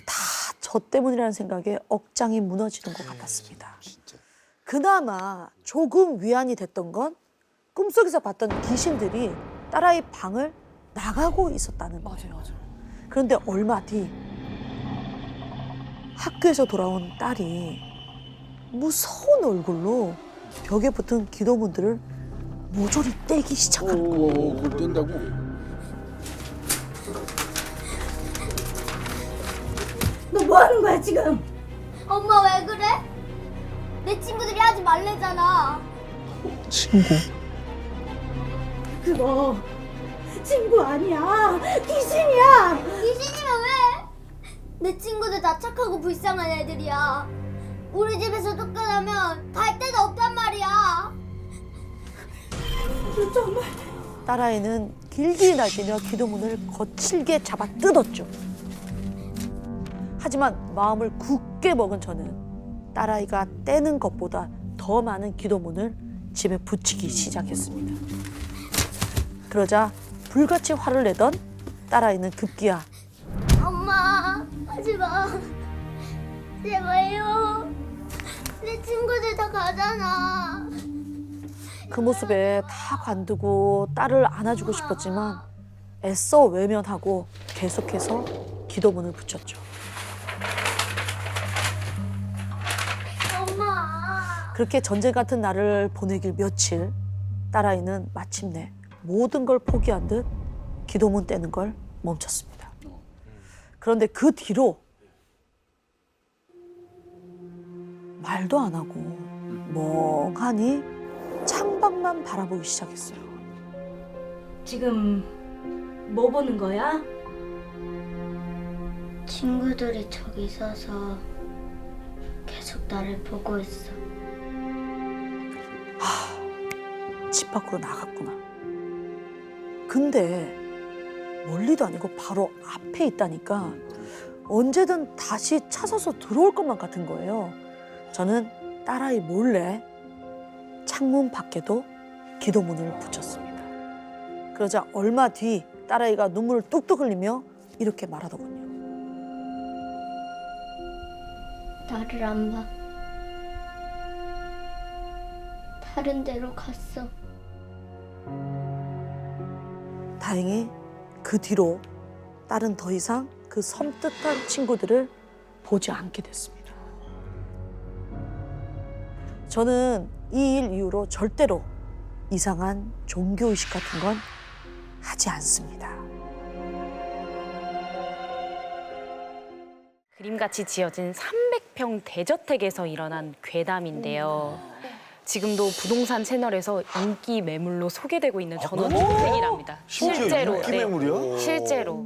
다 저 때문이라는 생각에 억장이 무너지는 것 같았습니다. 그나마 조금 위안이 됐던 건 꿈속에서 봤던 귀신들이 딸아이 방을 나가고 있었다는 거예요. 그런데 얼마 뒤 학교에서 돌아온 딸이 무서운 얼굴로 벽에 붙은 기도문들을 모조리 떼기 시작하는 거예요.
그걸 뗀다고?
너 뭐 하는 거야 지금?
엄마 왜 그래? 내 친구들이 하지 말래잖아.
친구?
그거 친구 아니야. 귀신이야.
귀신이면 왜? 내 친구들 다 착하고 불쌍한 애들이야. 우리 집에서 쫓겨나면 갈 데도 없단 말이야.
너 정말
딸아이는 길게 날뛰며 기도문을 거칠게 잡아 뜯었죠. 하지만 마음을 굳게 먹은 저는 딸아이가 떼는 것보다 더 많은 기도문을 집에 붙이기 시작했습니다. 그러자 불같이 화를 내던 딸아이는 급기야
엄마 하지 마. 제발요. 내 친구들 다 가잖아.
그 모습에 다 관두고 딸을 안아주고 싶었지만 애써 외면하고 계속해서 기도문을 붙였죠.
엄마.
그렇게 전쟁 같은 날을 보내길 며칠, 딸아이는 마침내 모든 걸 포기한 듯 기도문 떼는 걸 멈췄습니다. 그런데 그 뒤로 말도 안 하고 멍하니 창밖만 바라보기 시작했어요.
지금 뭐 보는 거야?
친구들이 저기 서서 계속 나를 보고 있어.
집 밖으로 나갔구나. 근데 멀리도 아니고 바로 앞에 있다니까 언제든 다시 찾아서 들어올 것만 같은 거예요. 저는 딸아이 몰래 창문 밖에도 기도문을 붙였습니다. 그러자 얼마 뒤 딸아이가 눈물을 뚝뚝 흘리며 이렇게 말하더군요.
나를 안 봐. 다른 데로 갔어.
다행히 그 뒤로 딸은 더 이상 그 섬뜩한 친구들을 보지 않게 됐습니다. 저는 이 일 이후로 절대로 이상한 종교의식 같은 건 하지 않습니다.
그림같이 지어진 300평 대저택에서 일어난 괴담인데요. 지금도 부동산 채널에서 인기 매물로 소개되고 있는 전원주택이랍니다. 실제로.
인기 매물이야?
실제로.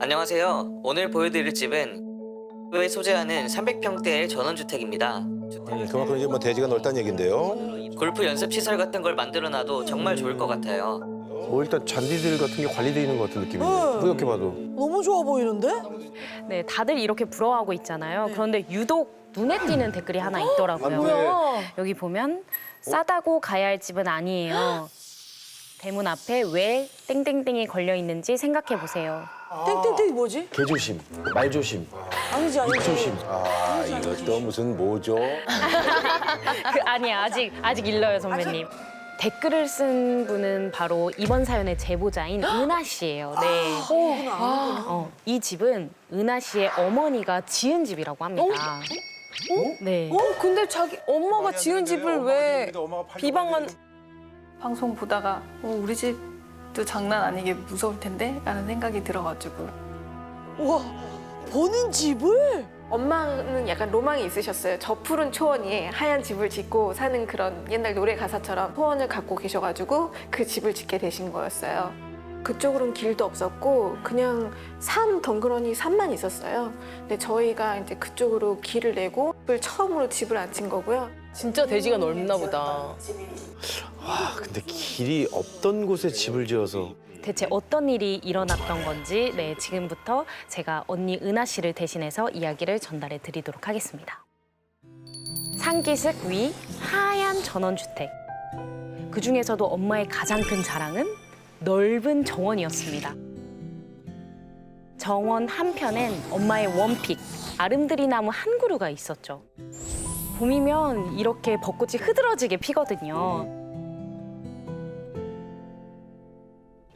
안녕하세요. 오늘 보여드릴 집은 에 소재하는 300평대의 전원주택입니다.
그만큼 이제 뭐 대지가 넓다는 얘긴데요.
골프 연습 시설 같은 걸 만들어놔도 정말 좋을 것 같아요.
뭐 일단 잔디들 같은 게 관리돼 있는 것 같은 느낌이네요. 뿌옇게 봐도.
너무 좋아 보이는데?
네, 다들 이렇게 부러워하고 있잖아요. 그런데 유독 눈에 띄는 댓글이 하나 있더라고요.
뭐야?
여기 보면 싸다고 가야 할 집은 아니에요. 대문 앞에 왜 땡땡땡이 걸려 있는지 생각해 보세요.
땡땡땡이 뭐지?
개조심, 말조심,
아니지 아니지.
조심. 아 이것도 무슨 뭐죠?
아니야, 아직 일러요, 선배님. 댓글을 쓴 분은 바로 이번 사연의 제보자인 은하 씨예요. 네. 이 집은 은하 씨의 어머니가 지은 집이라고 합니다. 네.
근데 자기 엄마가 지은 집을 왜 비방만...
방송 보다가 우리 집도 장난 아니게 무서울 텐데? 라는 생각이 들어가지고.
우와, 본인 집을?
엄마는 약간 로망이 있으셨어요. 저 푸른 초원 위에 하얀 집을 짓고 사는 그런 옛날 노래 가사처럼 소원을 갖고 계셔가지고 그 집을 짓게 되신 거였어요. 그쪽으로는 길도 없었고 그냥 덩그러니 산만 있었어요. 근데 저희가 이제 그쪽으로 길을 내고 처음으로 집을 앉힌 거고요.
진짜 대지가 넓나 보다.
와 근데 길이 없던 곳에 집을 지어서.
대체 어떤 일이 일어났던 건지 네, 지금부터 제가 언니 은하 씨를 대신해서 이야기를 전달해 드리도록 하겠습니다. 상기슭 위 하얀 전원주택. 그중에서도 엄마의 가장 큰 자랑은 넓은 정원이었습니다. 정원 한편엔 엄마의 원픽, 아름드리 나무 한 그루가 있었죠. 봄이면 이렇게 벚꽃이 흐드러지게 피거든요.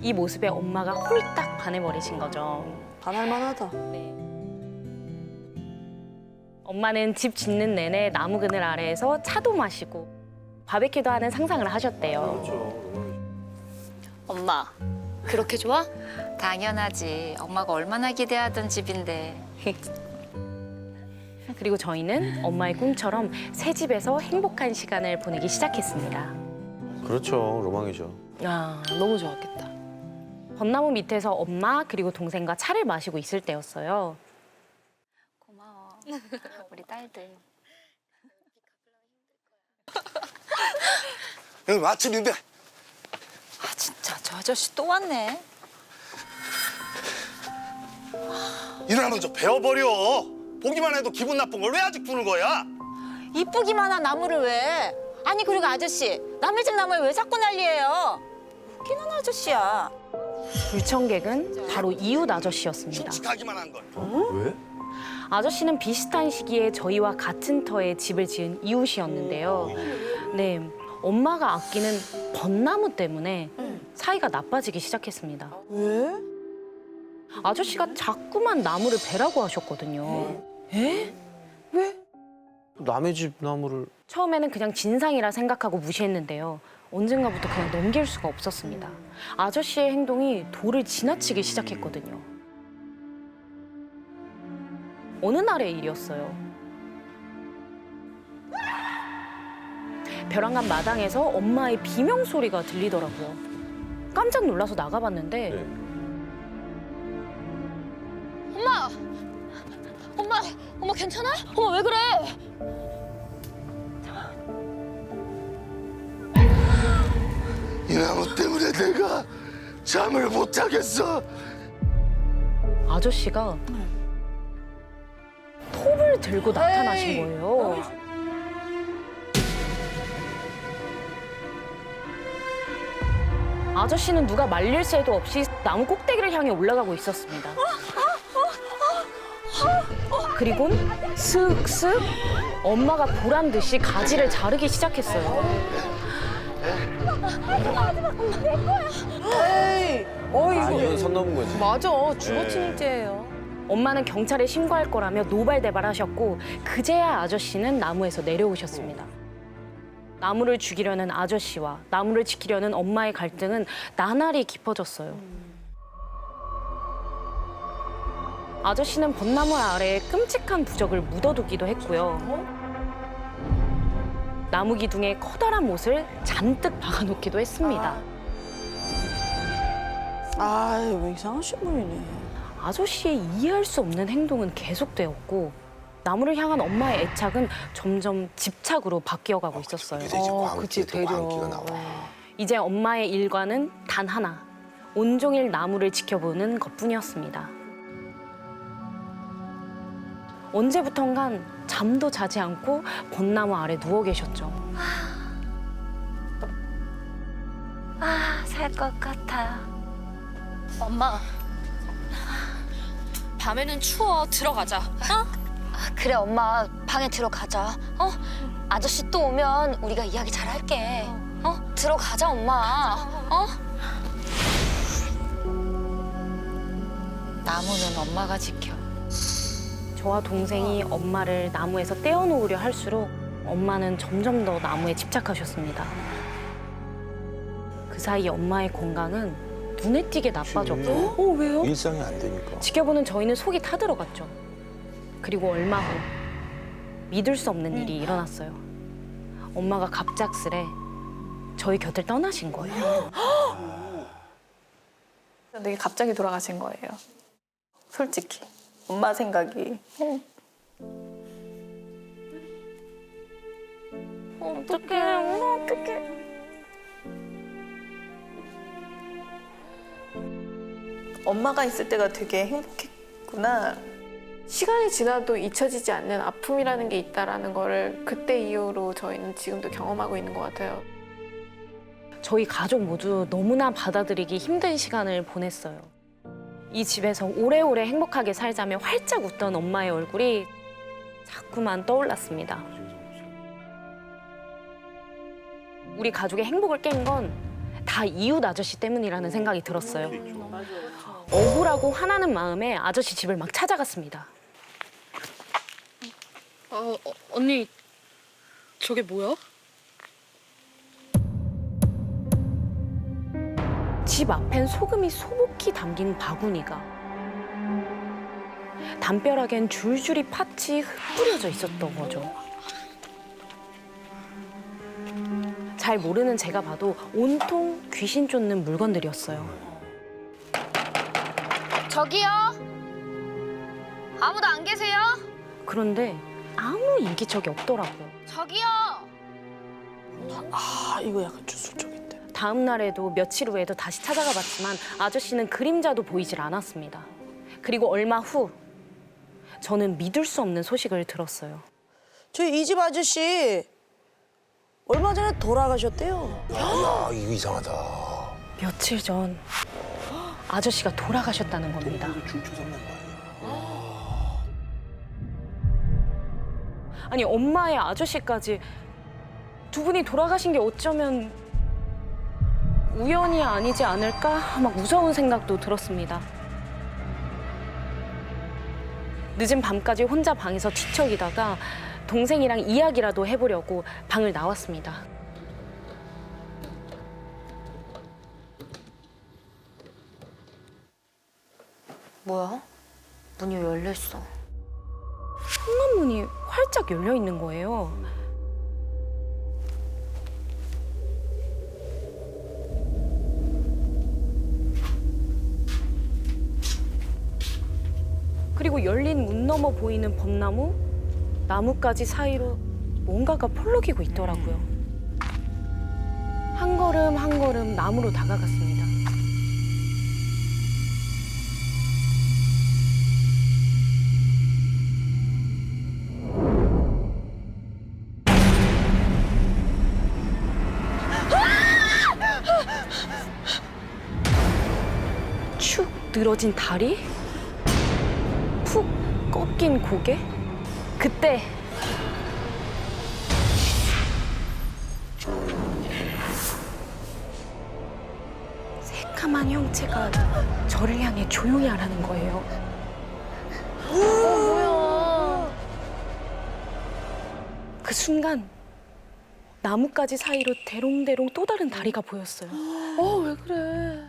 이 모습에 엄마가 홀딱 반해버리신 거죠.
반할만하다.
엄마는 집 짓는 내내 나무 그늘 아래에서 차도 마시고 바베큐도 하는 상상을 하셨대요.
엄마, 그렇게 좋아? 당연하지. 엄마가 얼마나 기대하던 집인데.
그리고 저희는 엄마의 꿈처럼 새 집에서 행복한 시간을 보내기 시작했습니다.
그렇죠. 로망이죠.
아, 너무 좋았겠다.
벚나무 밑에서 엄마 그리고 동생과 차를 마시고 있을 때였어요.
고마워. 우리 딸들.
여기 맛집인데.
아, 진짜 저 아저씨 또 왔네.
일어나면 좀 배워버려. 보기만 해도 기분 나쁜 걸 왜 아직 부는 거야?
이쁘기만 한 나무를 왜? 아니, 그리고 아저씨, 남의 집 나무에 왜 자꾸 난리예요? 웃기는 아저씨야.
불청객은 바로 이웃 아저씨였습니다.
칙하기만 한 걸.
왜?
아저씨는 비슷한 시기에 저희와 같은 터에 집을 지은 이웃이었는데요. 네, 엄마가 아끼는 벚나무 때문에 사이가 나빠지기 시작했습니다.
왜?
아저씨가 자꾸만 나무를 베라고 하셨거든요.
에? 왜?
남의 집 나무를.
처음에는 그냥 진상이라 생각하고 무시했는데요. 언젠가부터 그냥 넘길 수가 없었습니다. 아저씨의 행동이 도를 지나치기 시작했거든요. 어느 날의 일이었어요. 벼랑간 마당에서 엄마의 비명 소리가 들리더라고요. 깜짝 놀라서 나가봤는데
엄마! 엄마 괜찮아? 엄마 왜 그래?
이 나무 때문에 내가 잠을 못 자겠어.
아저씨가 톱을 들고 나타나신 거예요. 아저씨는 누가 말릴 새도 없이 나무 꼭대기를 향해 올라가고 있었습니다. 그리곤 슥슥 엄마가 보란 듯이 가지를 자르기 시작했어요.
에이,
아, 이건 선 넘은 거지.
맞아, 주거침입죄예요.
엄마는 경찰에 신고할 거라며 노발대발하셨고 그제야 아저씨는 나무에서 내려오셨습니다. 나무를 죽이려는 아저씨와 나무를 지키려는 엄마의 갈등은 나날이 깊어졌어요. 아저씨는 벚나무 아래에 끔찍한 부적을 묻어두기도 했고요. 나무 기둥에 커다란 못을 잔뜩 박아놓기도 했습니다.
아유, 이상하신 분이네.
아저씨의 이해할 수 없는 행동은 계속되었고 나무를 향한 엄마의 애착은 점점 집착으로 바뀌어가고 있었어요.
그치, 되려.
이제 엄마의 일과는 단 하나, 온종일 나무를 지켜보는 것뿐이었습니다. 언제부턴간 잠도 자지 않고 벚나무 아래 누워 계셨죠.
살 것 같아. 엄마,
밤에는 추워. 들어가자.
그래, 엄마. 방에 들어가자. 아저씨 또 오면 우리가 이야기 잘 할게. 들어가자, 엄마.
나무는 엄마가 지켜. 저와 동생이 엄마를 나무에서 떼어놓으려 할수록 엄마는 점점 더 나무에 집착하셨습니다. 그 사이 엄마의 건강은 눈에 띄게 나빠졌고
왜요?
일상이 안 되니까.
지켜보는 저희는 속이 타들어갔죠. 그리고 얼마 후 믿을 수 없는 일이 일어났어요. 엄마가 갑작스레 저희 곁을 떠나신 거예요.
되게 갑자기 돌아가신 거예요. 솔직히 엄마 생각이.
어떡해, 엄마 어떡해.
엄마가 있을 때가 되게 행복했구나. 시간이 지나도 잊혀지지 않는 아픔이라는 게 있다라는 거를 그때 이후로 저희는 지금도 경험하고 있는 것 같아요.
저희 가족 모두 너무나 받아들이기 힘든 시간을 보냈어요. 이 집에서 오래오래 행복하게 살자며 활짝 웃던 엄마의 얼굴이 자꾸만 떠올랐습니다. 우리 가족의 행복을 깬 건 다 이웃 아저씨 때문이라는 생각이 들었어요. 억울하고 화나는 마음에 아저씨 집을 막 찾아갔습니다.
언니, 저게 뭐야?
집 앞엔 소금이 소복히 담긴 바구니가, 담벼락엔 줄줄이 팥이 흩뿌려져 있었던 거죠. 잘 모르는 제가 봐도 온통 귀신 쫓는 물건들이었어요.
저기요? 아무도 안 계세요?
그런데 아무 인기척이 없더라고요.
저기요?
아, 이거 약간 주술적인데.
다음 날에도 며칠 후에도 다시 찾아가 봤지만 아저씨는 그림자도 보이질 않았습니다. 그리고 얼마 후 저는 믿을 수 없는 소식을 들었어요.
저희 이 집 아저씨 얼마 전에 돌아가셨대요.
야, 이거 이상하다.
며칠 전 아저씨가 돌아가셨다는 겁니다. 아니, 엄마의 아저씨까지 두 분이 돌아가신 게 어쩌면 우연이 아니지 않을까? 막 무서운 생각도 들었습니다. 늦은 밤까지 혼자 방에서 뒤척이다가 동생이랑 이야기라도 해보려고 방을 나왔습니다.
뭐야? 문이 왜 열려있어?
현관문이 활짝 열려 있는 거예요. 그리고 열린 문 너머 보이는 벚나무, 나뭇가지 사이로 뭔가가 펄럭이고 있더라고요. 한 걸음 한 걸음 나무로 다가갔습니다. 축 늘어진 다리, 푹 꺾인 고개. 그때 새까만 형체가 저를 향해 조용히 하라는 거예요.
뭐야?
그 순간 나뭇가지 사이로 대롱대롱 또 다른 다리가 보였어요.
왜 그래?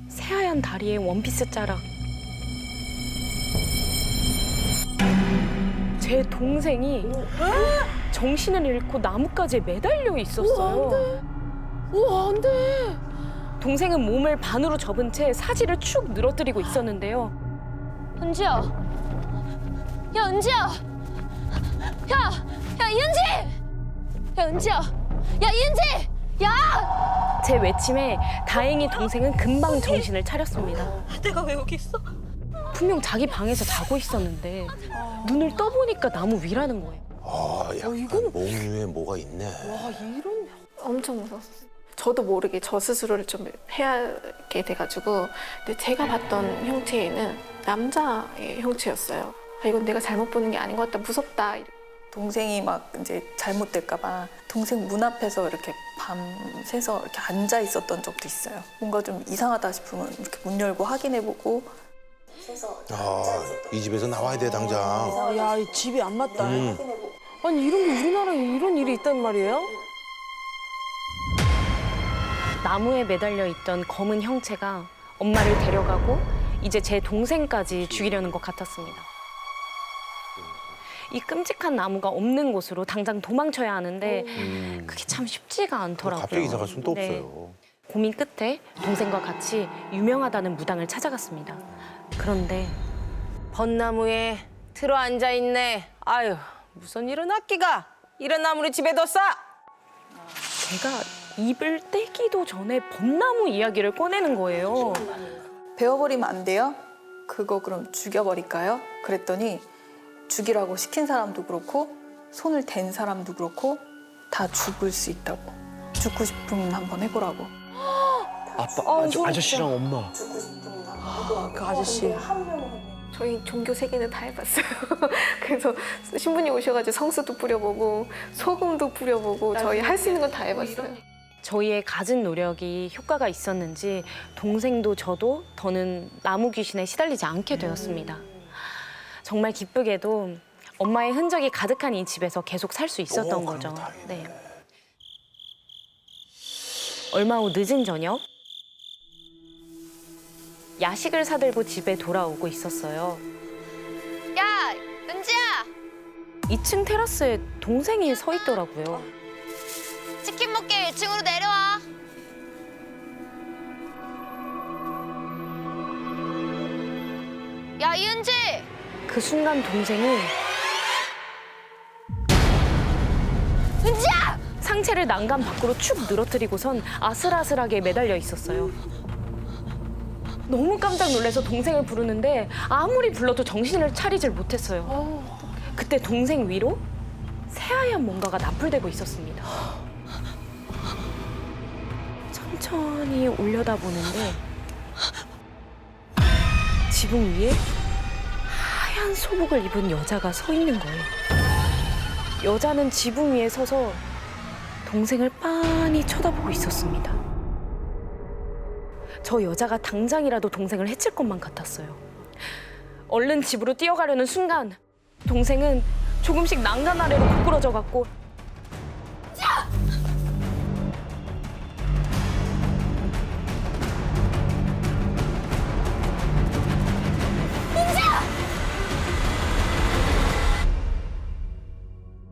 새하얀 다리에 원피스 자락. 제 동생이 정신을 잃고 나뭇가지에 매달려 있었어요.
우와, 안 돼.
동생은 몸을 반으로 접은 채 사지를 축 늘어뜨리고 있었는데요.
은지야. 야, 은지야. 야, 이은지! 야, 은지야. 야, 이은지! 야!
제 외침에 다행히 동생은 금방 정신을 차렸습니다.
내가 왜 여기 있어?
분명 자기 방에서 자고 있었는데 눈을 떠보니까 나무 위라는 거예요.
아, 약간 몸 위에 뭐가 있네.
엄청 무서웠어요. 저도 모르게 저 스스로를 좀 해하게 돼가지고, 근데 제가 봤던 형체에는 남자의 형체였어요. 아, 이건 내가 잘못 보는 게 아닌 것 같다, 무섭다.
동생이 막 이제 잘못될까봐 동생 문 앞에서 이렇게 밤새서 이렇게 앉아 있었던 적도 있어요. 뭔가 좀 이상하다 싶으면 이렇게 문 열고 확인해보고.
아, 이 집에서 나와야 돼, 당장.
야, 이 집이 안 맞다.
아니 이런 게 우리나라에 이런 일이 있단 말이에요?
나무에 매달려 있던 검은 형체가 엄마를 데려가고 이제 제 동생까지 죽이려는 것 같았습니다. 이 끔찍한 나무가 없는 곳으로 당장 도망쳐야 하는데 그게 참 쉽지가 않더라고요.
갑자기 이사갈 수는 또
네.
없어요.
고민 끝에 동생과 같이 유명하다는 무당을 찾아갔습니다. 그런데
벚나무에 들어 앉아 있네. 아유 무슨 일은 악기가 이런 나무를 집에 뒀어?
제가 입을 떼기도 전에 벚나무 이야기를 꺼내는 거예요.
베어버리면 안 돼요? 그거 그럼 죽여버릴까요? 그랬더니 죽이라고 시킨 사람도 그렇고 손을 댄 사람도 그렇고 다 죽을 수 있다고. 죽고 싶으면 한번 해보라고.
아저씨랑 엄마.
그 아저씨.
저희 종교 세 개는 다 해봤어요. 그래서 신부님 오셔가지고 성수도 뿌려보고 소금도 뿌려보고 저희 할 수 있는 건 다 해봤어요.
저희의 갖은 노력이 효과가 있었는지 동생도 저도 더는 나무 귀신에 시달리지 않게 되었습니다. 정말 기쁘게도 엄마의 흔적이 가득한 이 집에서 계속 살 수 있었던 거죠. 네. 얼마 후 늦은 저녁, 야식을 사들고 집에 돌아오고 있었어요.
야, 은지야!
2층 테라스에 동생이 서 있더라고요.
치킨 먹게 1층으로 내려와. 야, 이은지!
그 순간 동생이
은지야!
상체를 난간 밖으로 축 늘어뜨리고선 아슬아슬하게 매달려 있었어요. 너무 깜짝 놀라서 동생을 부르는데 아무리 불러도 정신을 차리질 못했어요. 그때 동생 위로 새하얀 뭔가가 납불대고 있었습니다. 천천히 올려다보는데 지붕 위에 하얀 소복을 입은 여자가 서 있는 거예요. 여자는 지붕 위에 서서 동생을 빤히 쳐다보고 있었습니다. 저 여자가 당장이라도 동생을 해칠 것만 같았어요. 얼른 집으로 뛰어가려는 순간 동생은 조금씩 난간 아래로 구부러져 갔고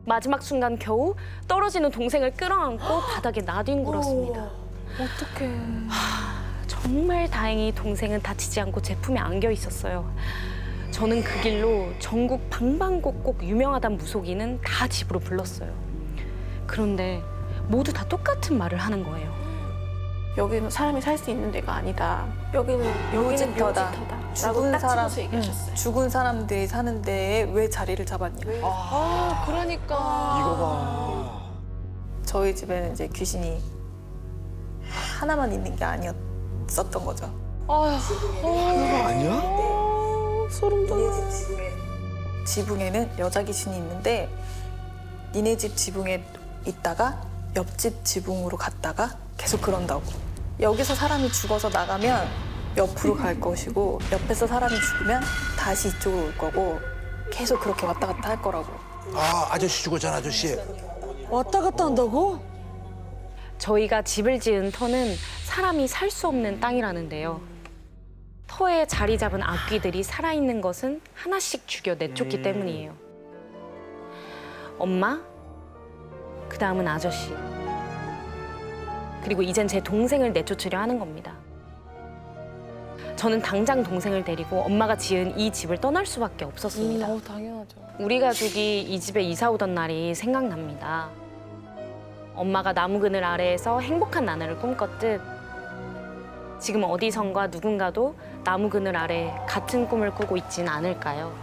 마지막 순간 겨우 떨어지는 동생을 끌어안고 바닥에 나뒹굴었습니다.
어떡해.
정말 다행히 동생은 다치지 않고 제품에 안겨 있었어요. 저는 그 길로 전국 방방곡곡 유명하단 무속인은 다 집으로 불렀어요. 그런데 모두 다 똑같은 말을 하는 거예요.
여기는 사람이 살 수 있는 데가 아니다. 여기는
묘지터다.
라고 딱 집어서 얘기하셨어요.
죽은 사람들이 사는 데에 왜 자리를 잡았냐.
그러니까.
이거 봐.
저희 집에는 이제 귀신이 하나만 있는 게 아니었었던 거죠.
아니야?
소름 돋아. 지붕에는 여자 귀신이 있는데 니네 집 지붕에 있다가 옆집 지붕으로 갔다가 계속 그런다고. 여기서 사람이 죽어서 나가면 옆으로 갈 것이고 옆에서 사람이 죽으면 다시 이쪽으로 올 거고 계속 그렇게 왔다 갔다 할 거라고.
아, 아저씨 죽었잖아, 아저씨.
왔다 갔다 한다고?
저희가 집을 지은 터는 사람이 살 수 없는 땅이라는데요. 터에 자리 잡은 악귀들이 살아있는 것은 하나씩 죽여 내쫓기 때문이에요. 엄마, 그 다음은 아저씨. 그리고 이젠 제 동생을 내쫓으려 하는 겁니다. 저는 당장 동생을 데리고 엄마가 지은 이 집을 떠날 수밖에 없었습니다.
당연하죠.
우리 가족이 이 집에 이사 오던 날이 생각납니다. 엄마가 나무 그늘 아래에서 행복한 나날을 꿈꿨듯 지금 어디선가 누군가도 나무 그늘 아래 같은 꿈을 꾸고 있진 않을까요?